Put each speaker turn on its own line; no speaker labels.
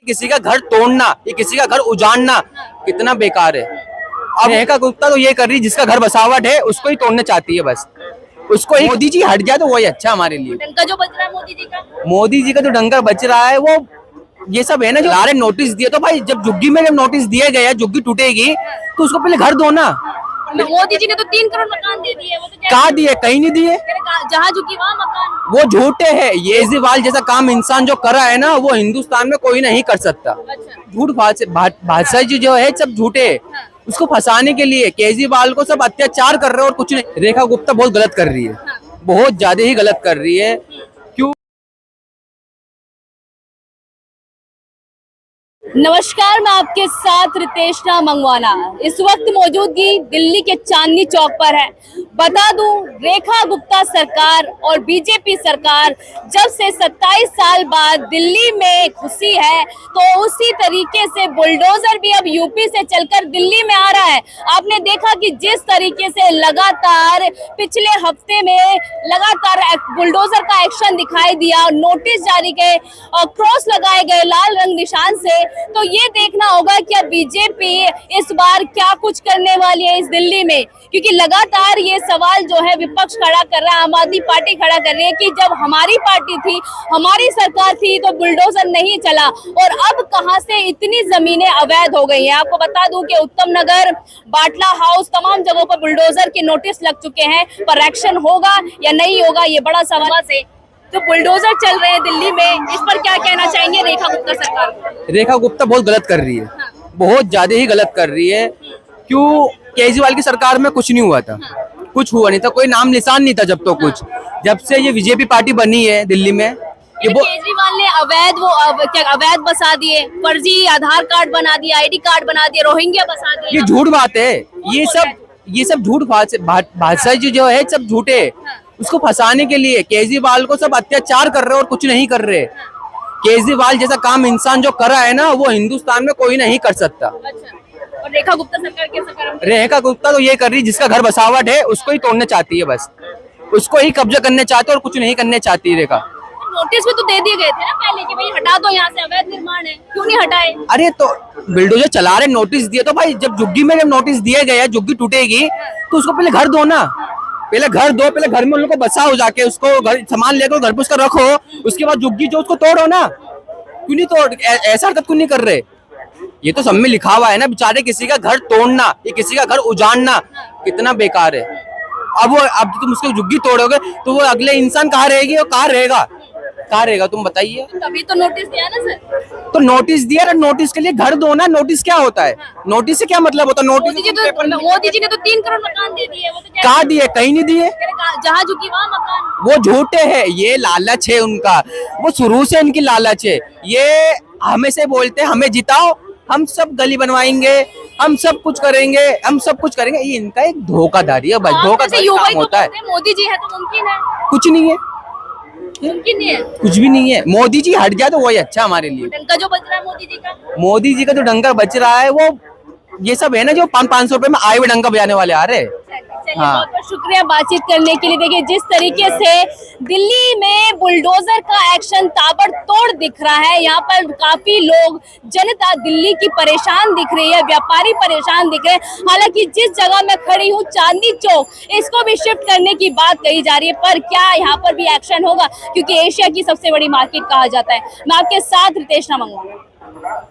किसी का घर तोड़ना, ये किसी का घर उजाड़ना कितना बेकार है। अब नेहा गुप्ता तो ये कर रही, जिसका घर बसावट है उसको ही तोड़ना चाहती है बस। उसको ही मोदी जी हट जाए तो वही अच्छा हमारे लिए।
डंका जो बज रहा है
मोदी जी का जो डंका बच रहा है वो ये सब है ना, जो सारे नोटिस दिए, तो भाई जब झुग्गी में जब नोटिस दिए गए, झुग्गी टूटेगी तो उसको पहले घर दो ना।
मोदी जी ने तो 3 करोड़ मकान दे दिए, वो तो
कहाँ दिए? कहीं नहीं दिए।
जहाँ झुकी वहाँ मकान।
वो झूठे है। ये केजरीवाल जैसा काम इंसान जो करा है ना, वो हिंदुस्तान में कोई नहीं कर सकता।
अच्छा।
झूठ भाषा जी जो है सब झूठे।
हाँ।
उसको फंसाने के लिए केजरीवाल को सब अत्याचार कर रहे हैं और कुछ नहीं। रेखा गुप्ता बहुत गलत कर रही है।
हाँ।
बहुत ज्यादा ही गलत कर रही है। क्यों?
नमस्कार, मैं आपके साथ रितेशना मंगवाना। इस वक्त मौजूदगी दिल्ली के चांदनी चौक पर है। बता दूं, रेखा गुप्ता सरकार और बीजेपी सरकार जब से 27 साल बाद दिल्ली में घुसी है, तो उसी तरीके से बुलडोजर भी अब यूपी से चलकर दिल्ली में आ रहा है। आपने देखा कि जिस तरीके से लगातार पिछले हफ्ते में लगातार बुलडोजर का एक्शन दिखाई दिया, नोटिस जारी किए और क्रॉस लगाए गए लाल रंग निशान से, तो ये देखना होगा कि अब बीजेपी इस बार क्या कुछ करने वाली है इस दिल्ली में। क्योंकि लगातार ये सवाल जो है विपक्ष खड़ा कर रहा है, आम आदमी पार्टी खड़ा कर रही है कि जब हमारी पार्टी थी, हमारी सरकार थी, तो बुलडोजर नहीं चला, और अब कहां से इतनी जमीनें अवैध हो गई हैं। आपको बता दूं कि उत्तम नगर, बाटला हाउस, तमाम जगहों पर बुलडोजर के नोटिस लग चुके हैं, पर एक्शन होगा या नहीं होगा, ये बड़ा सवाल है। तो बुलडोजर चल रहे हैं दिल्ली में, इस पर क्या कहना चाहेंगे रेखा गुप्ता सरकार को?
रेखा गुप्ता बहुत गलत कर रही है।
हाँ।
बहुत ज्यादा ही गलत कर रही है। क्यों? केजरीवाल की सरकार में कुछ नहीं हुआ था। कुछ हुआ नहीं था, कोई नाम निशान नहीं था जब तो कुछ। जब से ये बीजेपी पार्टी बनी है दिल्ली में, ये
केजरीवाल ने अवैध बसा दिए, फर्जी आधार कार्ड बना दिया, आईडी कार्ड बना दिया, रोहिंग्या बसा दिया।
ये झूठ बात है। ये सब झूठ भाषा जी जो है सब झूठे। उसको फंसाने के लिए केजरीवाल को सब अत्याचार कर रहे और कुछ नहीं कर रहे। केजरीवाल जैसा काम इंसान जो करा है ना, वो हिंदुस्तान में कोई नहीं कर सकता।
अच्छा। और रेखा गुप्ता सरकार कैसा कर?
रेखा गुप्ता तो ये कर रही, जिसका घर बसावट है उसको ही तोड़ना चाहती है बस। उसको ही कब्जा करने चाहते और कुछ नहीं करने चाहती रेखा।
नोटिस भी तो दे दिए गए थे ना पहले कि भाई हटा दो, यहाँ से अवैध निर्माण है, क्यों नहीं हटाए?
अरे तो बिल्डोजर चला रहे, नोटिस दिए, तो भाई जब झुग्गी में जब नोटिस दिए गए, झुग्गी टूटेगी तो उसको पहले घर दो ना। पहले घर दो, पहले घर में उन लोग को बसाओ, जाके उसको घर सामान लेकर घर पे उसका रखो, उसके बाद झुग्गी जो उसको तोड़ो ना। क्यों नहीं तोड़? ऐसा हरकत क्यों नहीं कर रहे? ये तो सब में लिखा हुआ है ना, बेचारे किसी का घर तोड़ना, ये किसी का घर उजाड़ना कितना बेकार है। अब तुम उसको झुग्गी तोड़ोगे तो वो अगले इंसान कहाँ रहेगी और कहाँ रहेगा तुम बताइए।
तभी तो नोटिस दिया ना सर।
तो नोटिस दिया, नोटिस के लिए घर दो ना। नोटिस क्या होता है? नोटिस से क्या मतलब होता है?
मोदी जी ने तो 3 करोड़ मकान दे दिए, वो तो
कहाँ दिए? कहीं नहीं दिए।
जहाँ झुकी वहाँ मकान।
वो झूठे है। ये लालच है उनका, वो शुरू से इनकी लालच है। ये हमें से बोलते हैं हमें जिताओ, हम सब गली बनवाएंगे, हम सब कुछ करेंगे, ये इनका एक धोखाधड़ी है भाई। धोखाधड़ी काम होता है।
मोदी जी है तो मुमकिन है?
कुछ नहीं है,
मुमकिन नहीं है,
कुछ भी नहीं है। मोदी जी हट जाए तो वही अच्छा हमारे लिए।
डंका जो बज रहा है
मोदी जी का जो डंका बच रहा है, वो ये सब है ना, जो 500 रुपए में आए हुए डंका बजाने वाले आ रहे।
हाँ। बहुत बहुत शुक्रिया बातचीत करने के लिए। देखिए, जिस तरीके से दिल्ली में बुलडोजर का एक्शन ताबड़तोड़ दिख रहा है, यहाँ पर काफी लोग, जनता दिल्ली की परेशान दिख रही है, व्यापारी परेशान दिख रहे हैं। हालांकि जिस जगह मैं खड़ी हूँ, चांदनी चौक, इसको भी शिफ्ट करने की बात कही जा रही है, पर क्या यहाँ पर भी एक्शन होगा? क्योंकि एशिया की सबसे बड़ी मार्केट कहा जाता है। मैं आपके साथ रितेशना मंगवाना।